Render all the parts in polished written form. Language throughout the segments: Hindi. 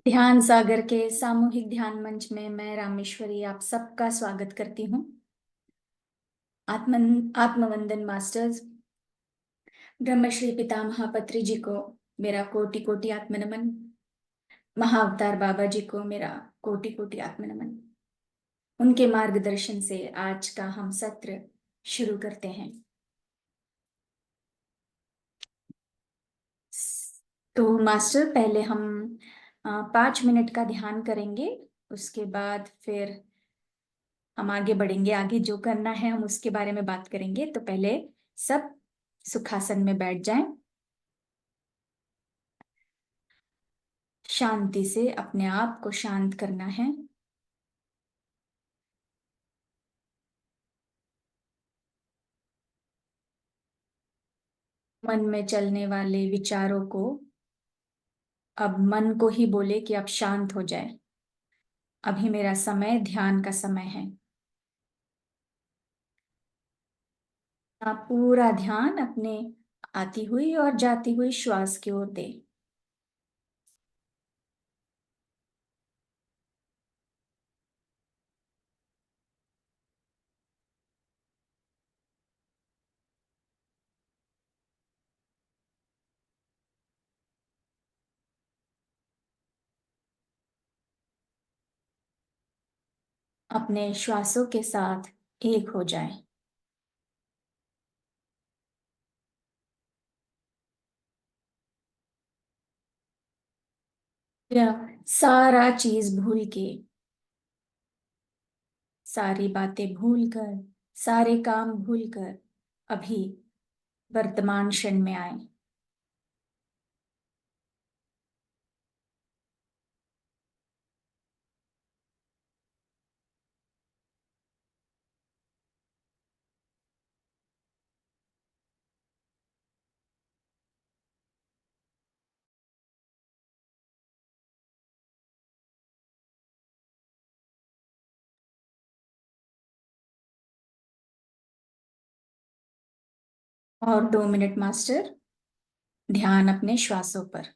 ध्यान सागर के सामूहिक ध्यान मंच में मैं रामेश्वरी आप सबका स्वागत करती हूँ। आत्मवंदन मास्टर्स ब्रह्मश्री पितामह पत्री जी को मेरा कोटि कोटि आत्मनमन। महाअवतार बाबा जी को मेरा कोटि कोटि आत्मनमन। उनके मार्गदर्शन से आज का हम सत्र शुरू करते हैं। तो मास्टर पहले हम 5 मिनट का ध्यान करेंगे। उसके बाद फिर हम आगे बढ़ेंगे। आगे जो करना है हम उसके बारे में बात करेंगे। तो पहले सब सुखासन में बैठ जाएं। शांति से अपने आप को शांत करना है। मन में चलने वाले विचारों को अब मन को ही बोले कि अब शांत हो जाए। अभी मेरा समय ध्यान का समय है। आप पूरा ध्यान अपने आती हुई और जाती हुई श्वास की ओर दे। अपने श्वासों के साथ एक हो जाए। यह सारा चीज भूल के, सारी बातें भूलकर, सारे काम भूलकर अभी वर्तमान क्षण में आए। और 2 मिनट मास्टर, ध्यान अपने श्वासों पर।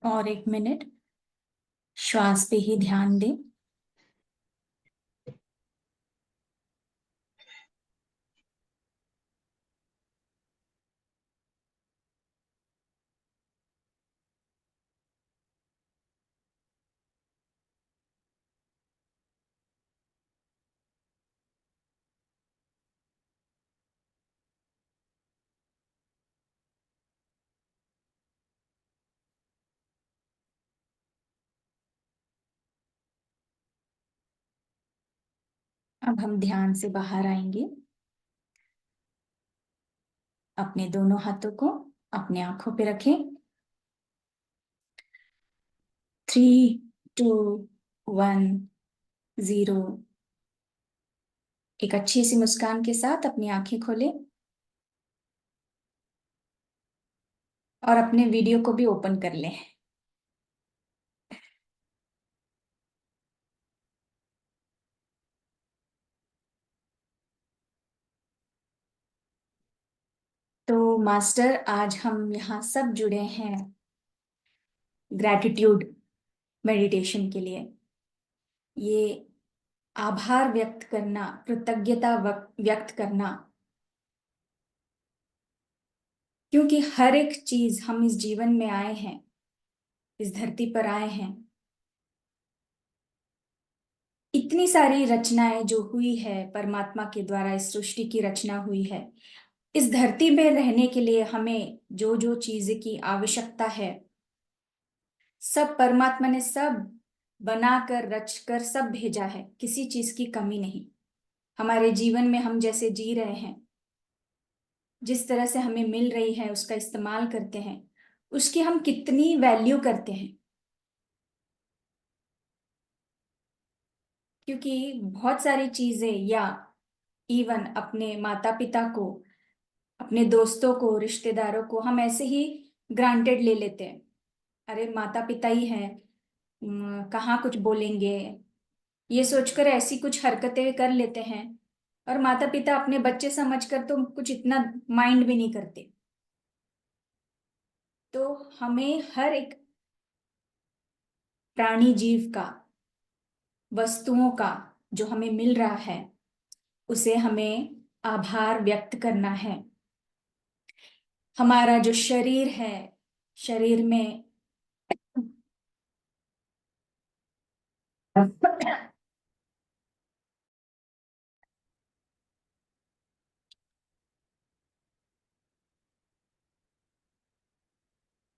और 1 मिनट श्वास पे ही ध्यान दें। अब हम ध्यान से बाहर आएंगे। अपने दोनों हाथों को अपने आंखों पे रखें। 3, 2, 1, 0। एक अच्छी सी मुस्कान के साथ अपनी आंखें खोलें और अपने वीडियो को भी ओपन कर लें। तो मास्टर, आज हम यहाँ सब जुड़े हैं ग्रैटिट्यूड मेडिटेशन के लिए। ये आभार व्यक्त करना, कृतज्ञता व्यक्त करना, क्योंकि हर एक चीज हम इस जीवन में आए हैं, इस धरती पर आए हैं। इतनी सारी रचनाएं जो हुई है परमात्मा के द्वारा, इस सृष्टि की रचना हुई है। इस धरती में रहने के लिए हमें जो जो चीज की आवश्यकता है, सब परमात्मा ने सब बनाकर रचकर सब भेजा है, किसी चीज की कमी नहीं। हमारे जीवन में हम जैसे जी रहे हैं, जिस तरह से हमें मिल रही है उसका इस्तेमाल करते हैं, उसकी हम कितनी वैल्यू करते हैं। क्योंकि बहुत सारी चीजें या इवन अपने माता पिता को, अपने दोस्तों को, रिश्तेदारों को हम ऐसे ही ग्रांटेड ले लेते हैं। अरे माता पिता ही हैं, कहाँ कुछ बोलेंगे, ये सोचकर ऐसी कुछ हरकतें कर लेते हैं। और माता पिता अपने बच्चे समझकर तो कुछ इतना माइंड भी नहीं करते। तो हमें हर एक प्राणी जीव का, वस्तुओं का जो हमें मिल रहा है, उसे हमें आभार व्यक्त करना है। हमारा जो शरीर है, शरीर में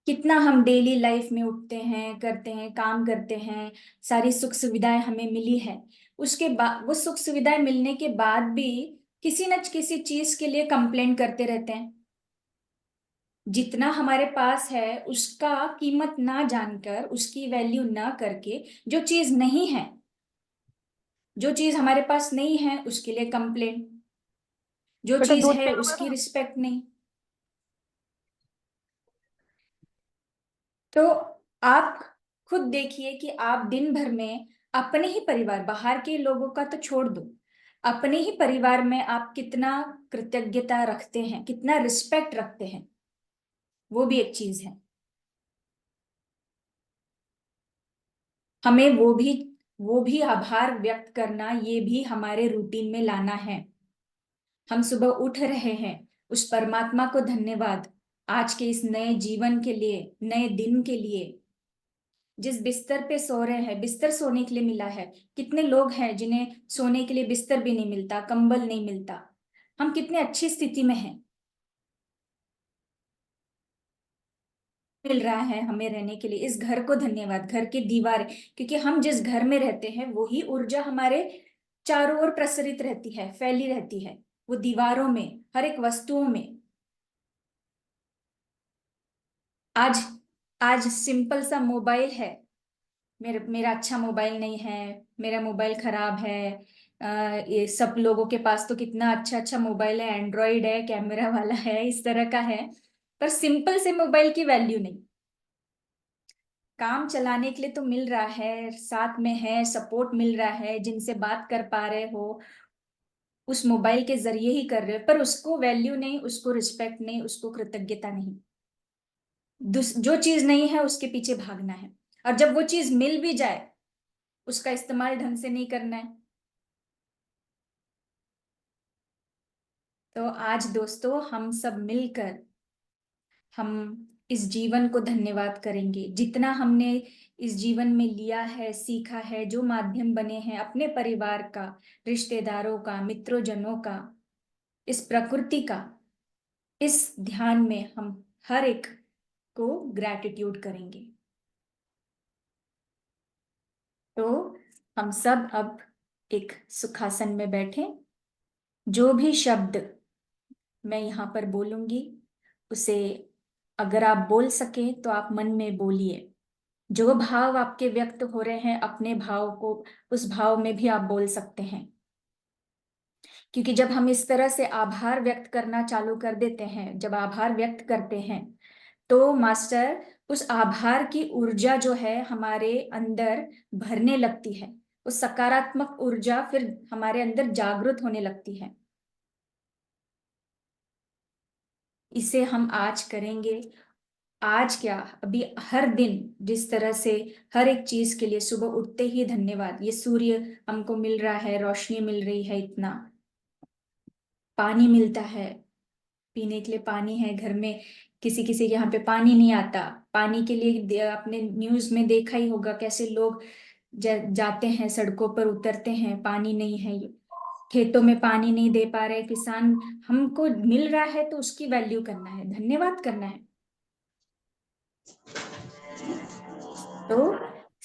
कितना हम डेली लाइफ में उठते हैं, करते हैं, काम करते हैं, सारी सुख सुविधाएं हमें मिली है। उसके बाद वो सुख सुविधाएं मिलने के बाद भी किसी न किसी चीज के लिए कंप्लेंट करते रहते हैं। जितना हमारे पास है उसका कीमत ना जानकर, उसकी वैल्यू ना करके, जो चीज नहीं है, जो चीज हमारे पास नहीं है उसके लिए कंप्लेंट, जो बेटा चीज दूध है पियोगे उसकी ना? रिस्पेक्ट नहीं। तो आप खुद देखिए कि आप दिन भर में अपने ही परिवार, बाहर के लोगों का तो छोड़ दो, अपने ही परिवार में आप कितना कृतज्ञता रखते हैं, कितना रिस्पेक्ट रखते हैं, वो भी एक चीज है। हमें वो भी आभार व्यक्त करना, ये भी हमारे रूटीन में लाना है। हम सुबह उठ रहे हैं, उस परमात्मा को धन्यवाद, आज के इस नए जीवन के लिए, नए दिन के लिए। जिस बिस्तर पे सो रहे हैं, बिस्तर सोने के लिए मिला है। कितने लोग हैं जिन्हें सोने के लिए बिस्तर भी नहीं मिलता, कंबल नहीं मिलता। हम कितने अच्छी स्थिति में हैं, मिल रहा है हमें रहने के लिए। इस घर को धन्यवाद, घर की दीवार, क्योंकि हम जिस घर में रहते हैं वही ऊर्जा हमारे चारों ओर प्रसरित रहती है, फैली रहती है, वो दीवारों में, हर एक वस्तुओं में। आज आज सिंपल सा मोबाइल है, मेरा अच्छा मोबाइल नहीं है, मेरा मोबाइल खराब है। ये सब लोगों के पास तो कितना अच्छा अच्छा मोबाइल है, एंड्रॉइड है, कैमरा वाला है, इस तरह का है। पर सिंपल से मोबाइल की वैल्यू नहीं। काम चलाने के लिए तो मिल रहा है, साथ में है, सपोर्ट मिल रहा है, जिनसे बात कर पा रहे हो उस मोबाइल के जरिए ही कर रहे हो, पर उसको वैल्यू नहीं, उसको रिस्पेक्ट नहीं, उसको कृतज्ञता नहीं। जो चीज नहीं है उसके पीछे भागना है। और जब वो चीज मिल भी जाए, उसका इस्तेमाल ढंग से नहीं करना है। तो आज दोस्तों हम सब मिलकर हम इस जीवन को धन्यवाद करेंगे, जितना हमने इस जीवन में लिया है, सीखा है, जो माध्यम बने हैं अपने परिवार का, रिश्तेदारों का, मित्रों जनों का, इस प्रकृति का। इस ध्यान में हम हर एक को ग्रैटिट्यूड करेंगे। तो हम सब अब एक सुखासन में बैठे, जो भी शब्द मैं यहाँ पर बोलूंगी उसे अगर आप बोल सके तो आप मन में बोलिए। जो भाव आपके व्यक्त हो रहे हैं अपने भाव को, उस भाव में भी आप बोल सकते हैं। क्योंकि जब हम इस तरह से आभार व्यक्त करना चालू कर देते हैं, जब आभार व्यक्त करते हैं, तो मास्टर उस आभार की ऊर्जा जो है हमारे अंदर भरने लगती है। उस सकारात्मक ऊर्जा फिर हमारे अंदर जागृत होने लगती है। इसे हम आज करेंगे। आज क्या, अभी हर दिन जिस तरह से हर एक चीज के लिए सुबह उठते ही धन्यवाद, ये सूर्य हमको मिल रहा है, रोशनी मिल रही है, इतना पानी मिलता है, पीने के लिए पानी है घर में। किसी किसी के यहाँ पे पानी नहीं आता, पानी के लिए आपने न्यूज में देखा ही होगा कैसे लोग जाते हैं, सड़कों पर उतरते हैं, पानी नहीं है, खेतों में पानी नहीं दे पा रहे किसान। हमको मिल रहा है तो उसकी वैल्यू करना है, धन्यवाद करना है। तो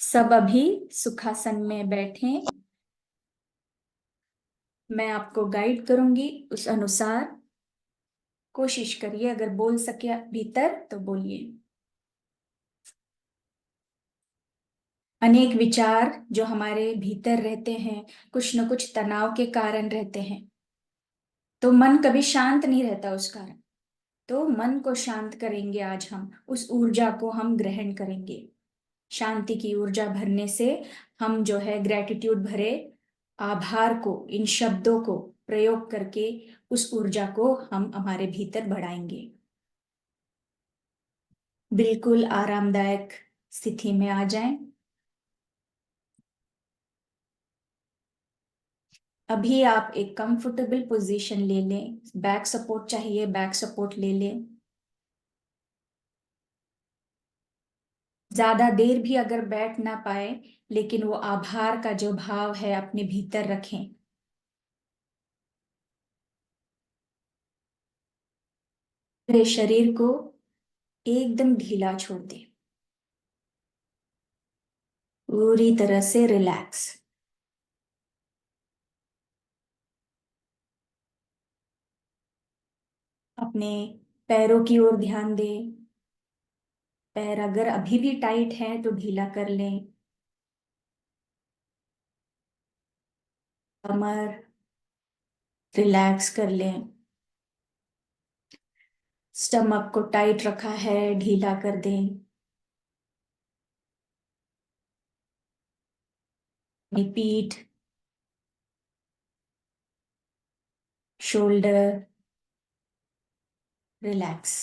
सब अभी सुखासन में बैठे, मैं आपको गाइड करूंगी उस अनुसार। कोशिश करिए, अगर बोल सके भीतर तो बोलिए। अनेक विचार जो हमारे भीतर रहते हैं, कुछ न कुछ तनाव के कारण रहते हैं, तो मन कभी शांत नहीं रहता उस कारण। तो मन को शांत करेंगे आज हम, उस ऊर्जा को हम ग्रहण करेंगे। शांति की ऊर्जा भरने से हम जो है ग्रेटिट्यूड भरे आभार को, इन शब्दों को प्रयोग करके उस ऊर्जा को हम हमारे भीतर बढ़ाएंगे। बिल्कुल आरामदायक स्थिति में आ जाएं। अभी आप एक कंफर्टेबल पोजीशन ले लें। बैक सपोर्ट चाहिए, बैक सपोर्ट ले लें। ज्यादा देर भी अगर बैठ ना पाए, लेकिन वो आभार का जो भाव है अपने भीतर रखें। पूरे शरीर को एकदम ढीला छोड़ दें, पूरी तरह से रिलैक्स। अपने पैरों की ओर ध्यान दें। पैर अगर अभी भी टाइट है तो ढीला कर लें। कमर रिलैक्स कर लें। स्टमक को टाइट रखा है, ढीला कर दें। अपनी पीठ, शोल्डर रिलैक्स।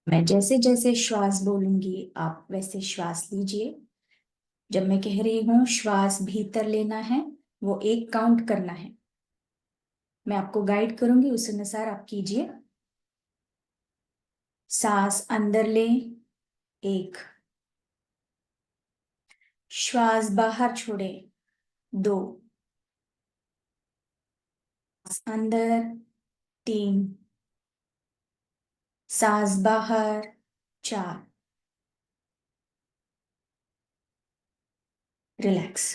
मैं जैसे जैसे श्वास बोलूंगी आप वैसे श्वास लीजिए। जब मैं कह रही हूं श्वास भीतर लेना है, वो एक काउंट करना है। मैं आपको गाइड करूंगी, उस अनुसार आप कीजिए। सांस अंदर लें, एक। श्वास बाहर छोड़े, दो। सांस अंदर, तीन। सांस बाहर, चार। रिलैक्स।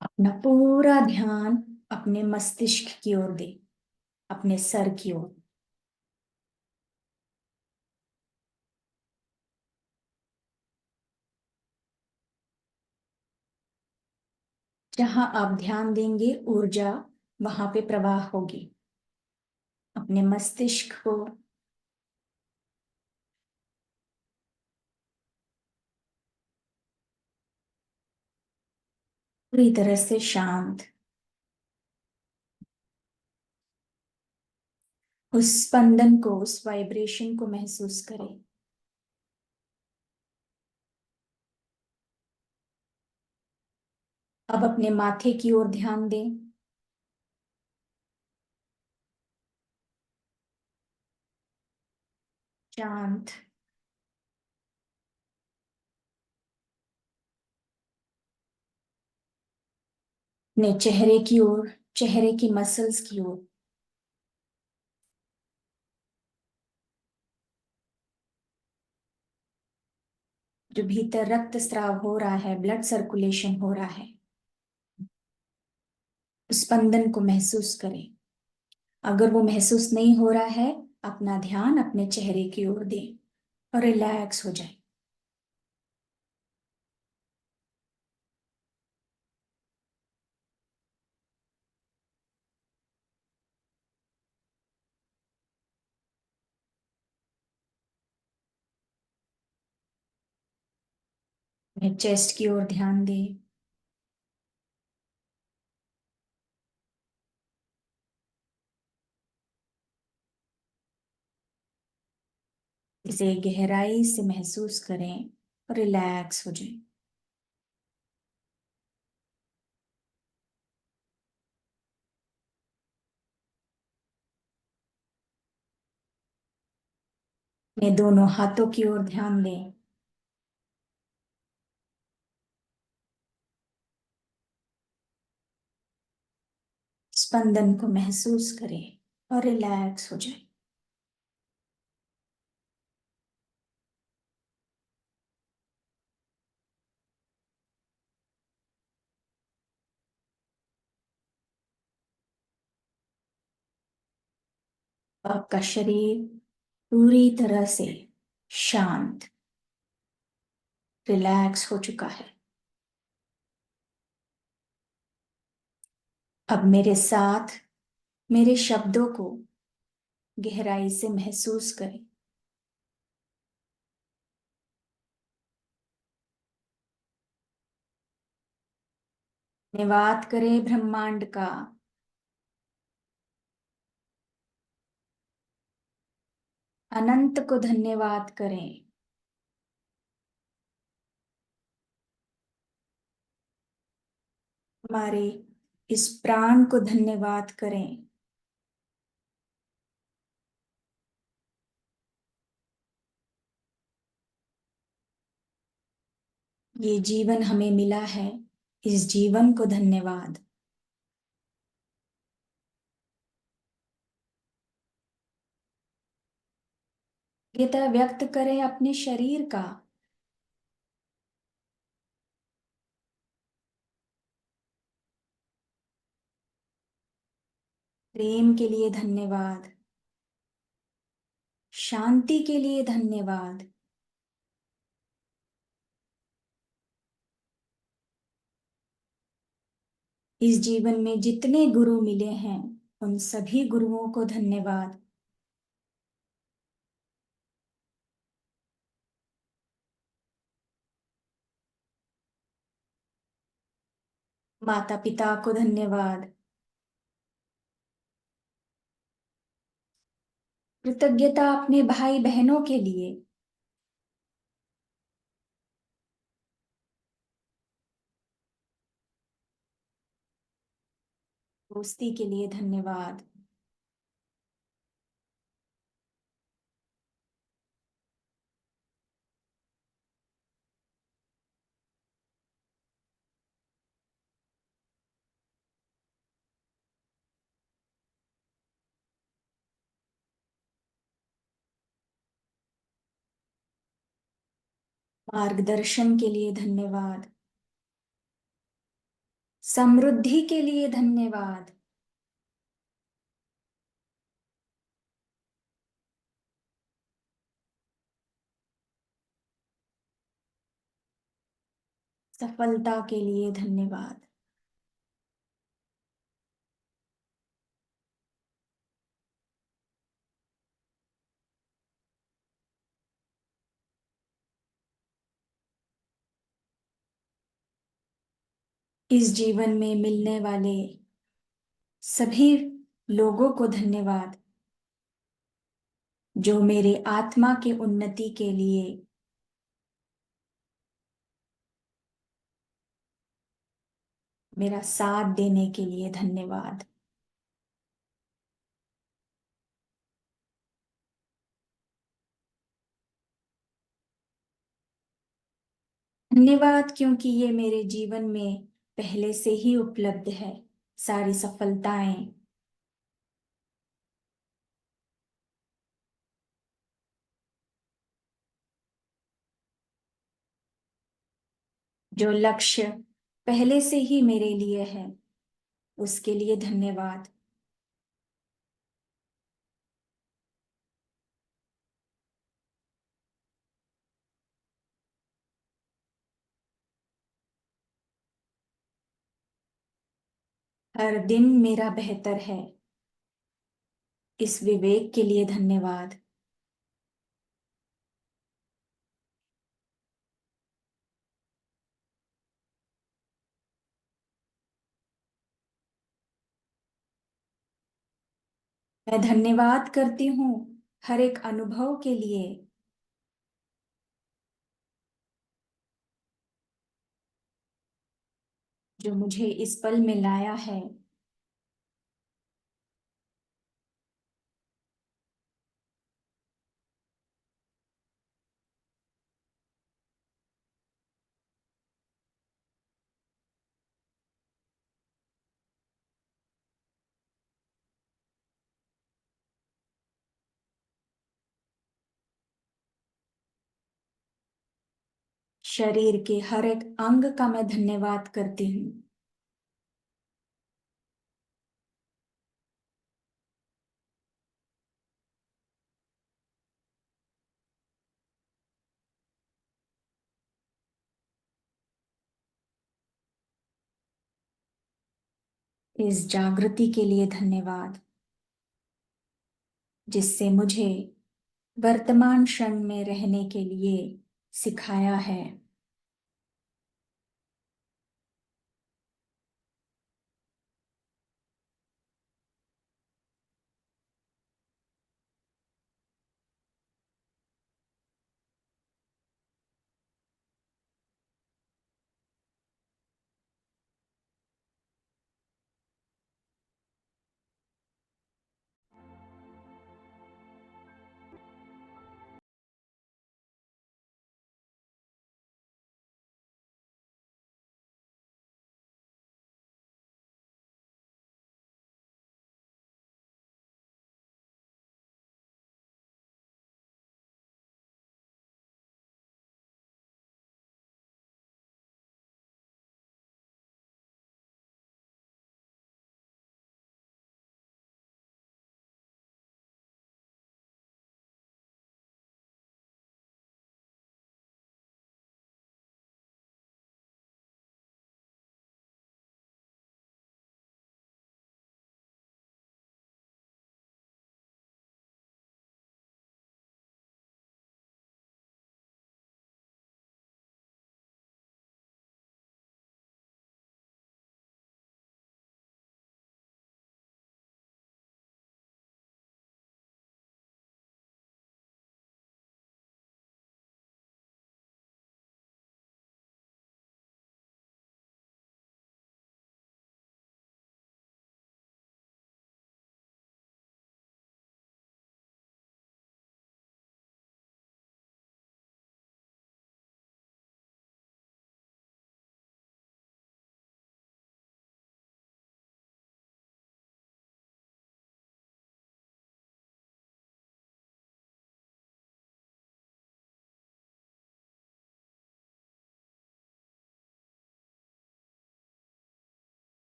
अपना पूरा ध्यान अपने मस्तिष्क की ओर दे, अपने सर की ओर। जहां आप ध्यान देंगे ऊर्जा वहां पे प्रवाह होगी। अपने मस्तिष्क को पूरी तरह से शांत, उस स्पंदन को, उस वाइब्रेशन को महसूस करें। अब अपने माथे की ओर ध्यान दें। शांत। अपने चेहरे की ओर, चेहरे की मसल्स की ओर। जो भीतर रक्त स्राव हो रहा है, ब्लड सर्कुलेशन हो रहा है, उस स्पंदन को महसूस करें। अगर वो महसूस नहीं हो रहा है, अपना ध्यान अपने चेहरे की ओर दें और रिलैक्स हो जाए। अपने चेस्ट की ओर ध्यान दें। इसे गहराई से महसूस करें और रिलैक्स हो जाए। अपने दोनों हाथों की ओर ध्यान दें। स्पंदन को महसूस करें और रिलैक्स हो जाए। आपका शरीर पूरी तरह से शांत, रिलैक्स हो चुका है। अब मेरे साथ मेरे शब्दों को गहराई से महसूस करें। धन्यवाद करें ब्रह्मांड का। अनंत को धन्यवाद करें। हमारे इस प्राण को धन्यवाद करें। ये जीवन हमें मिला है, इस जीवन को धन्यवाद। कृतज्ञता व्यक्त करें अपने शरीर का। प्रेम के लिए धन्यवाद। शांति के लिए धन्यवाद। इस जीवन में जितने गुरु मिले हैं उन सभी गुरुओं को धन्यवाद। माता पिता को धन्यवाद। कृतज्ञता अपने भाई बहनों के लिए। दोस्ती के लिए धन्यवाद। मार्गदर्शन के लिए धन्यवाद। समृद्धि के लिए धन्यवाद। सफलता के लिए धन्यवाद। इस जीवन में मिलने वाले सभी लोगों को धन्यवाद जो मेरे आत्मा के उन्नति के लिए मेरा साथ देने के लिए धन्यवाद। धन्यवाद क्योंकि ये मेरे जीवन में पहले से ही उपलब्ध है, सारी सफलताएं। जो लक्ष्य पहले से ही मेरे लिए है उसके लिए धन्यवाद। हर दिन मेरा बेहतर है, इस विवेक के लिए धन्यवाद। मैं धन्यवाद करती हूँ हर एक अनुभव के लिए जो मुझे इस पल में लाया है। शरीर के हर एक अंग का मैं धन्यवाद करती हूँ। इस जागृति के लिए धन्यवाद, जिससे मुझे वर्तमान क्षण में रहने के लिए सिखाया है।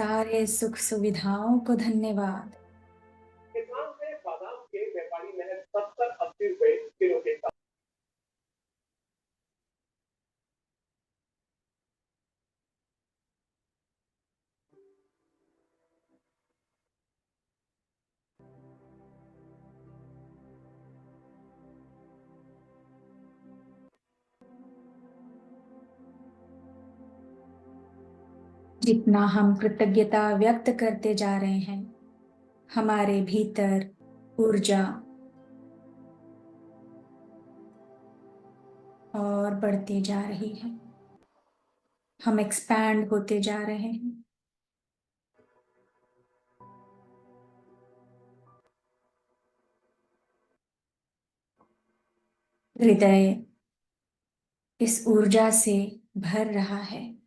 सारे सुख सुविधाओं को धन्यवाद। किसान से बादाम के व्यापारी महज 70-80 रुपए किलो के साथ। जितना हम कृतज्ञता व्यक्त करते जा रहे हैं, हमारे भीतर ऊर्जा और बढ़ती जा रही है। हम एक्सपैंड होते जा रहे हैं। हृदय इस ऊर्जा से भर रहा है।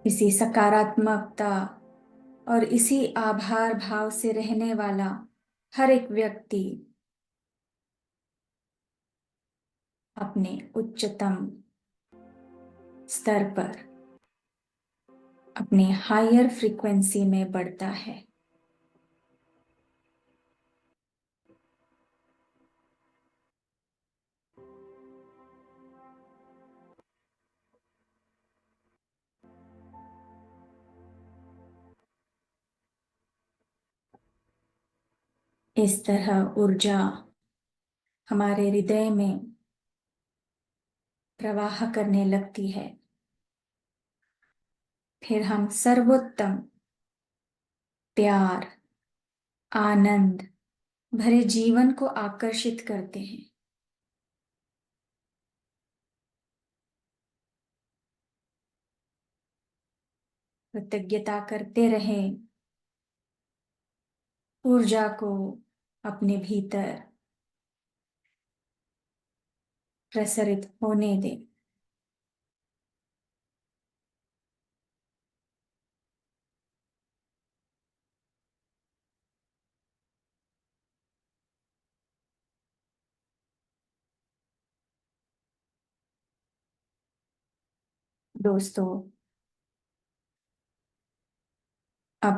इसी सकारात्मकता और इसी आभार भाव से रहने वाला हर एक व्यक्ति अपने उच्चतम स्तर पर, अपने हायर फ्रीक्वेंसी में बढ़ता है। इस तरह ऊर्जा हमारे हृदय में प्रवाह करने लगती है। फिर हम सर्वोत्तम प्यार, आनंद भरे जीवन को आकर्षित करते हैं। कृतज्ञता करते रहें, ऊर्जा को अपने भीतर प्रसरित होने दें। दोस्तों, अब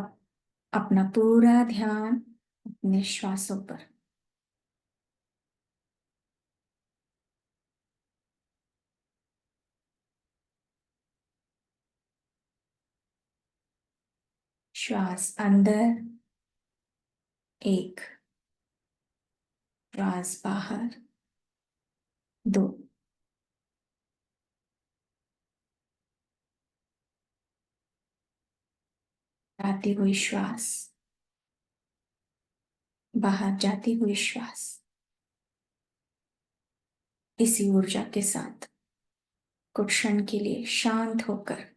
अपना पूरा ध्यान अपने श्वासों पर। श्वास अंदर, एक। श्वास बाहर, दो। आती हुई श्वास, बाहर जाती हुई श्वास। इसी ऊर्जा के साथ कुछ क्षण के लिए शांत होकर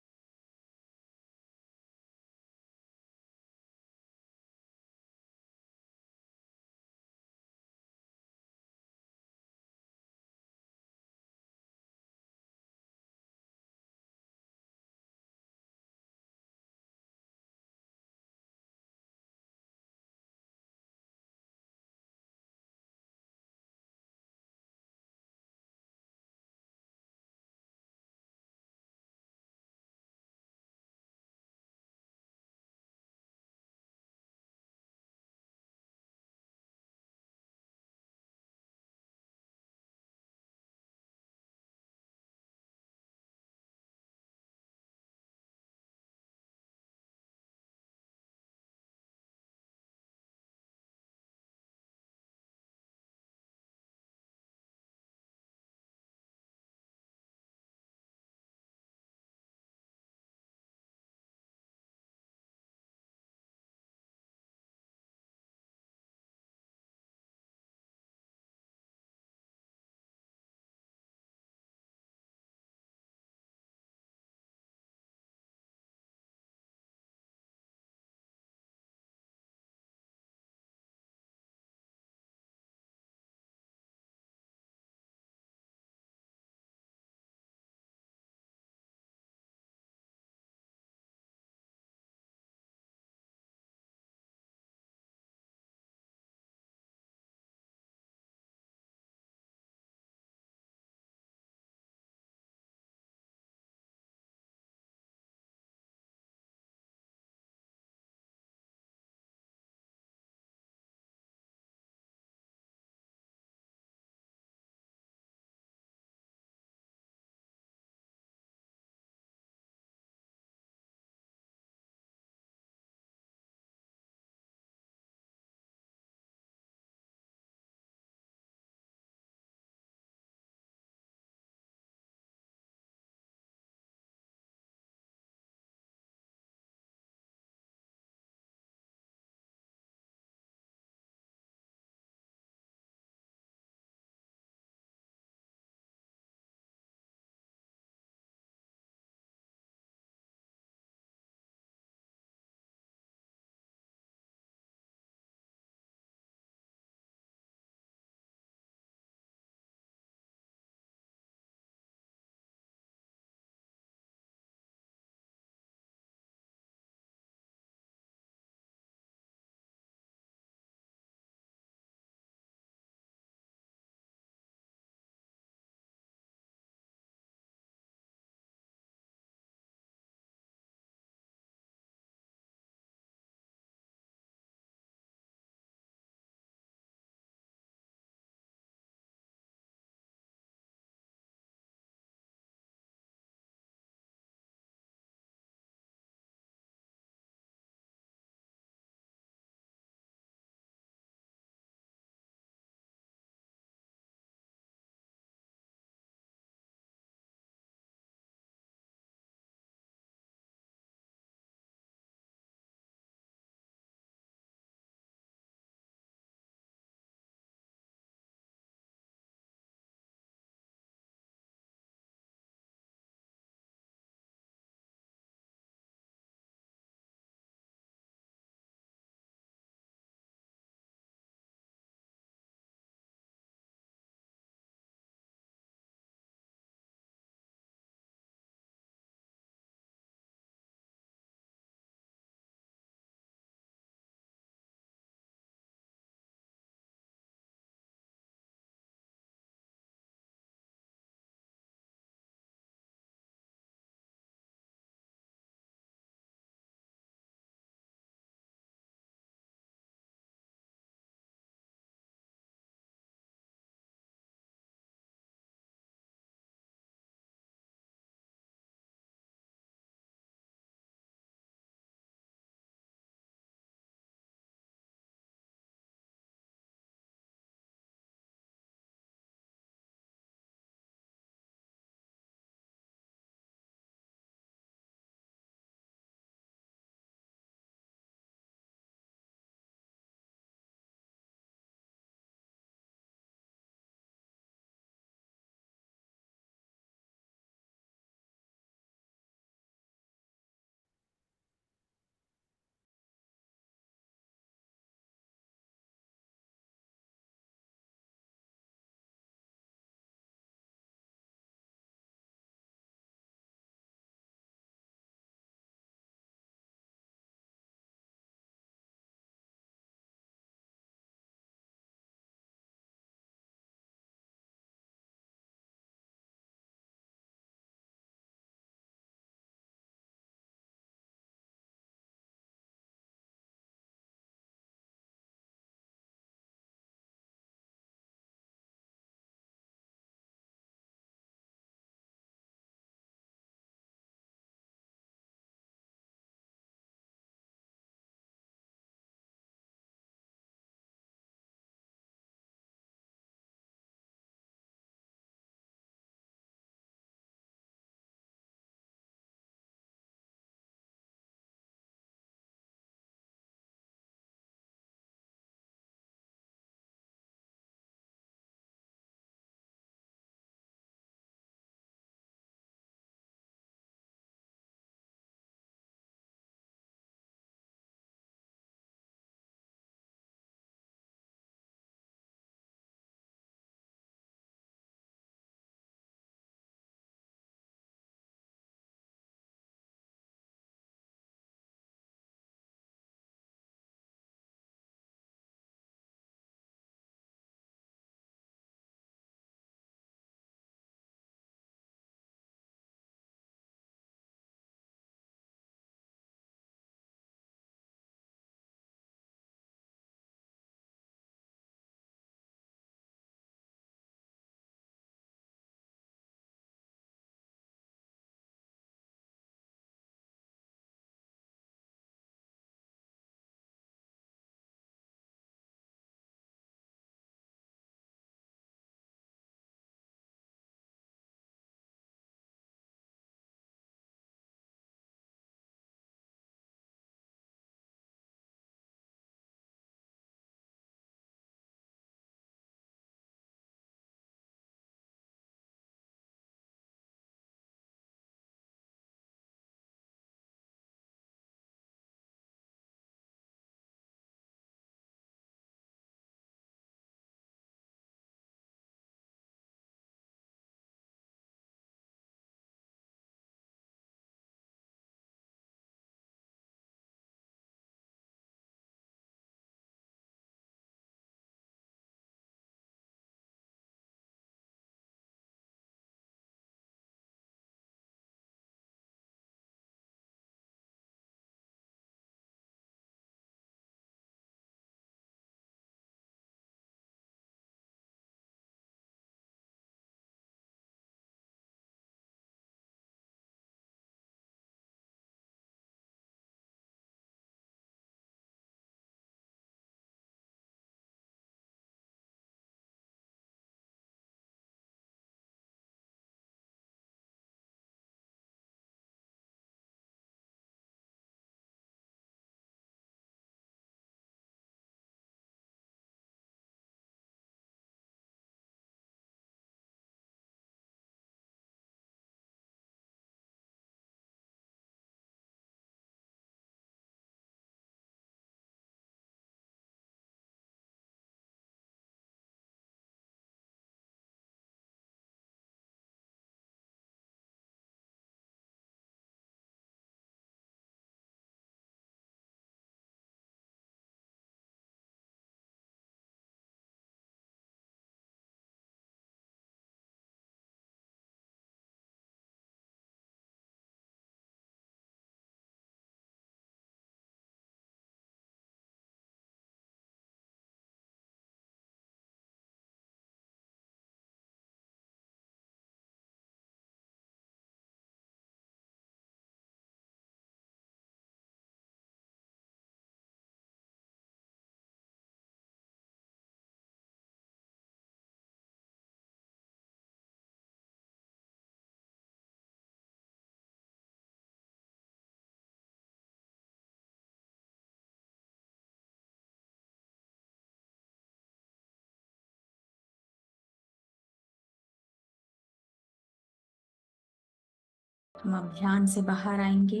हम अब ध्यान से बाहर आएंगे।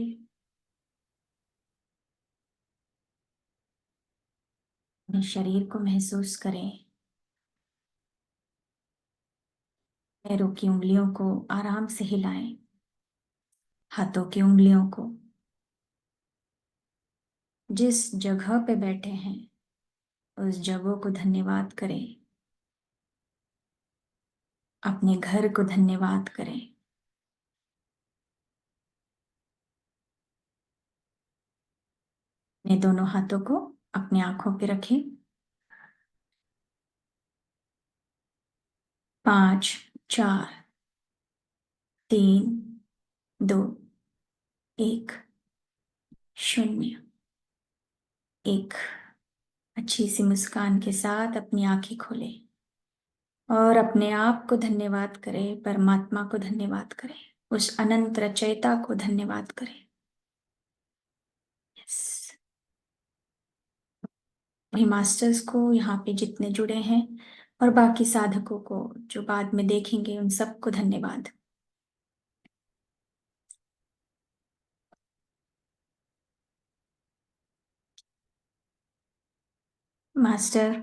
अपने शरीर को महसूस करें। पैरों की उंगलियों को आराम से हिलाएं। हाथों की उंगलियों को। जिस जगह पे बैठे हैं उस जगह को धन्यवाद करें। अपने घर को धन्यवाद करें। अपने दोनों हाथों को अपने आंखों पे रखें। 5, 4, 3, 2, 1, 0। एक अच्छी सी मुस्कान के साथ अपनी आंखें खोलें और अपने आप को धन्यवाद करें। परमात्मा को धन्यवाद करें। उस अनंत रचयिता को धन्यवाद करें। यस। अभी मास्टर्स को, यहाँ पे जितने जुड़े हैं और बाकी साधकों को जो बाद में देखेंगे, उन सबको धन्यवाद। मास्टर,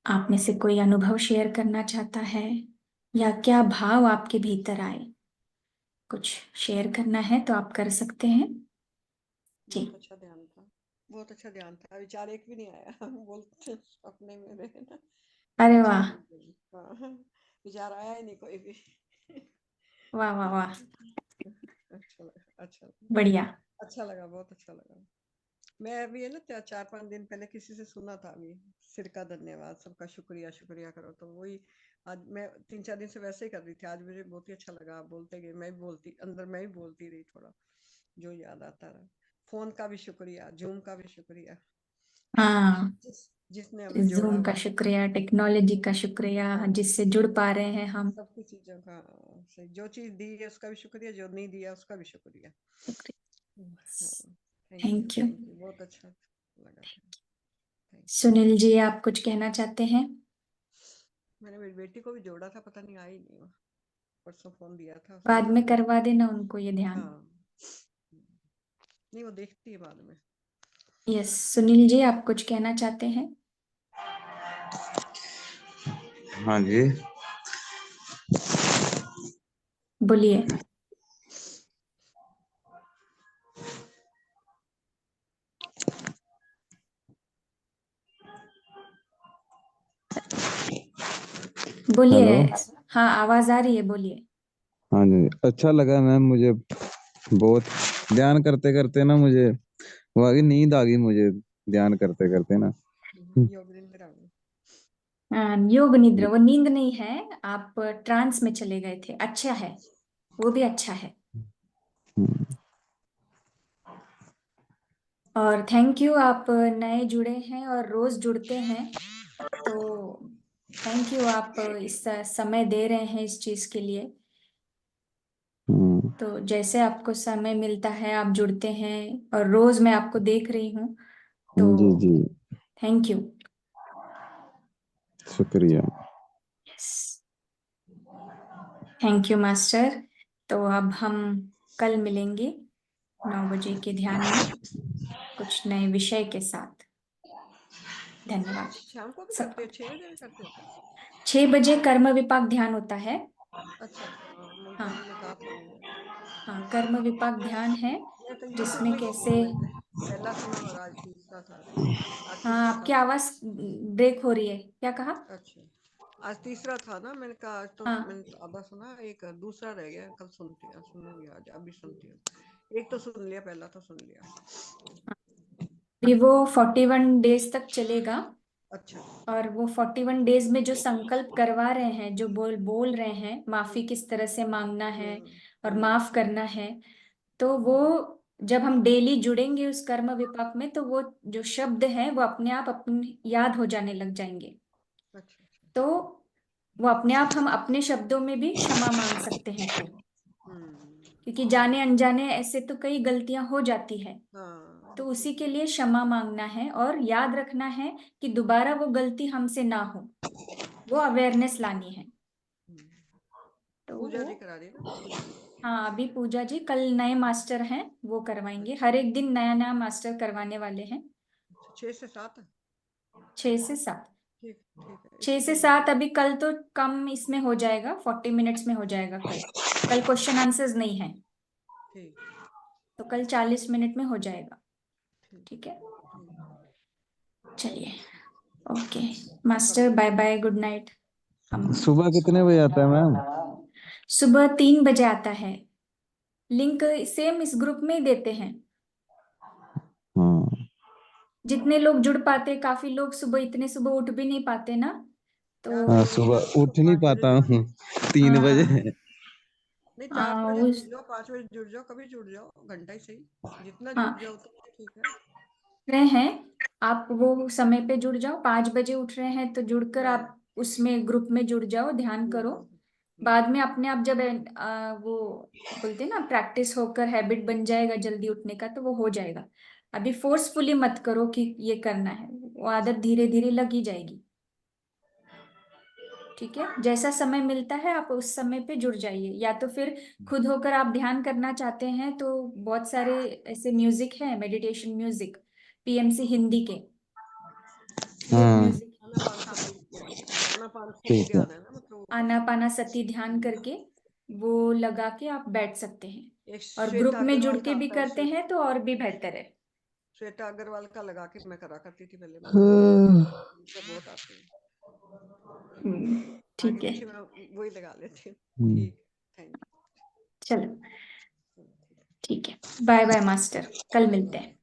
आप में से कोई अनुभव शेयर करना चाहता है या क्या भाव आपके भीतर आए, कुछ शेयर करना है तो आप कर सकते हैं। जी। बहुत अच्छा ध्यान था। बहुत अच्छा ध्यान था। विचार एक भी नहीं आया। बोलते अपने में रहे ना। बहुत अरे अच्छा वाह। लगा मुझे। हाँ, विचार आया ही नहीं कोई भी। वाह वाह वाह। अच्छा लगा, अच्छा लगा। बढ़िया। अच्छा लगा, बहुत अच्छा लगा। मैं अभी है ना 4-5 दिन पहले किसी से सुना था अभी, सिर का धन्यवाद, सबका शुक्रिया शुक्रिया करो, तो वही आज मैं 3-4 दिन से वैसे ही कर रही थी। आज मुझे बहुत ही अच्छा लगा। आप बोलते गए, मैं भी बोलती अंदर, मैं भी बोलती रही थोड़ा, जो याद आता रहा। फोन का भी शुक्रिया, जूम का भी शुक्रिया। हाँ, जिस जिसने हमें जोड़ा जूम का हुआ है। शुक्रिया, टेक्नोलॉजी का शुक्रिया, हाँ, जिससे जुड़ पा रहे हैं हम। सबकी चीजों का। सही, जो चीज दी है उसका भी शुक्रिया, जो नहीं दिया उसका भी शुक्रिया। हाँ, thank you, thank you. Thank you, बहुत अच्छा लगा। Thank you. सुनील जी, आप कुछ कहना चाहते हैं। मैंने मेरी बेटी को भी जोड़ा था, पता नहीं आई नहीं वो। परसों फोन दिया था उसको बाद में जोड़ने के करवा लिए। देना उनको ये ध्यान। हाँ, नहीं वो देखती है बाद में। यस, सुनील जी, आप कुछ कहना चाहते हैं। हाँ जी। बोलिए। बोलिए। हेलो। हाँ, आवाज आ रही है, बोलिए। हाँ जी, अच्छा लगा मैम मुझे बहुत। ध्यान करते करते ना मुझे वो आ गई, नींद आ गई मुझे ध्यान करते करते ना। योग निंद्रा में। योग निद्रा, वो नींद नहीं है, आप ट्रांस में चले गए थे। अच्छा है, वो भी अच्छा है। हम्म, और थैंक यू, आप नए जुड़े हैं और रोज जुड़ते हैं, तो थैंक यू, आप इस समय दे रहे हैं इस चीज के लिए। हम्म, तो जैसे आपको समय मिलता है आप जुड़ते हैं, और रोज मैं आपको देख रही हूँ, तो जी जी, थैंक यू। शुक्रिया। Thank you master. तो अब हम कल मिलेंगे 9 बजे के ध्यान में, कुछ नए विषय के साथ। धन्यवाद। शाम को भी सब करते हो, 6 बजे भी करते हो क्या? 6 बजे कर्म विपाक ध्यान होता है। अच्छा अच्छा, हाँ, मुल्तान जी हाँ। ने कहा था मुझे। हाँ, कर्म विपाक ध्यान है, मैं तो यूट्यूब जिसमें पे ही कैसे। सुना, मैं पहला सुना और आज तीसरा था। आज हाँ, तीसरा था आपकी ना? आवाज ब्रेक हो रही है, क्या कहा। अच्छा, आज तीसरा था ना? मैंने कहा आज तो हाँ, मैंने तो आधा सुना, एक दूसरा रह गया, कल सुनती हूँ, सुनूंगी आज, अभी सुनती हूँ। एक तो सुन लिया, पहला तो सुन लिया। अभी वो 41 डेज तक चलेगा। अच्छा। और वो 41 डेज में जो संकल्प करवा रहे हैं, जो बोल बोल रहे हैं, माफी हम्म किस तरह से मांगना है हम्म और हम्म माफ करना है, तो वो जब हम डेली जुड़ेंगे उस कर्म विपाक में, तो वो जो शब्द हैं वो अपने आप अपने याद हो जाने लग जाएंगे। अच्छा अच्छा। तो वो अपने आप, हम अपने शब्दों में भी क्षमा मांग सकते हैं फिर, क्योंकि जाने अनजाने ऐसे तो कई गलतियां हो जाती है। हाँ, तो होती उसी के है। लिए क्षमा मांगना है और याद रखना है कि दोबारा वो गलती हमसे ना हो, वो अवेयरनेस लानी है। हम्म। तो पूजा वो जी करा रही है ना, पूजा। हाँ, अभी पूजा जी कल नए मास्टर हैं, वो करवाएंगे। हर एक दिन नया नया मास्टर करवाने वाले हैं। 6 से 7 6 से 7। ठीक ठीक है 6 से 7 अभी। कल तो कम इसमें हो जाएगा, 40 मिनट्स में हो जाएगा कल। कल क्वेश्चन आंसर्स नहीं है, ठीक तो कल 40 मिनट में हो जाएगा। ठीक ठीक है, ठीक चलिए, okay master, bye bye, good night. हम सुबह कितने बजे आता है मैम? सुबह 3 बजे आता है। लिंक सेम इस ग्रुप में ही देते हैं। हाँ जितने लोग जुड़ पाते, काफी लोग सुबह, इतने सुबह उठ भी नहीं पाते ना, तो 4 हाँ, बजे जुड़ सुबह जाओ तो उठ नहीं 5 बजे पाता जुड़ हूँ, जाओ 3 बजे। नहीं 4 हाँ बजे जुड़ उस जाओ 5 बजे जुड़ जाओ कभी जुड़ जाओ घंटा ही सही जितना जुड़ हाँ जाओ तो ठीक है रहे हैं। आप वो समय पे जुड़ जाओ, 5 बजे उठ रहे हैं तो जुड़कर हाँ आप उसमें ग्रुप में जुड़ जाओ, ध्यान करो। हम्म, बाद में अपने आप जब वो बोलते हैं ना, प्रैक्टिस होकर हैबिट बन जाएगा जल्दी उठने का, तो वो हो जाएगा। अभी फोर्सफुली मत करो कि ये करना है, वो आदत धीरे धीरे लग ही जाएगी। ठीक है, जैसा समय मिलता है आप उस समय पे जुड़ जाइए। या तो फिर खुद होकर आप ध्यान करना चाहते हैं तो बहुत सारे ऐसे म्यूजिक हैं, मेडिटेशन म्यूजिक, पीएमसी हिंदी के फ्लूट हाँ म्यूजिक। आनापान हाँ, सती आनापान सती ठीक है। ध्यान है ना मतलब वो आनापाना सती ध्यान करके वो लगा के आप बैठ सकते हैं। एक और ग्रुप श्वेता में जुड़ अग्रवाल के का भी आता है करते हैं तो और भी बेहतर है। श्वेता अग्रवाल का लगा के मैं करा करती थी पहले बहुत हाँ, मुझे बहुत आते हैं आगे ठीक है, पीछे मैं वही लगा लेती हूँ हम्म। ठीक थैंक चलो, यू ठीक है, बाय बाय मास्टर, कल मिलते हैं।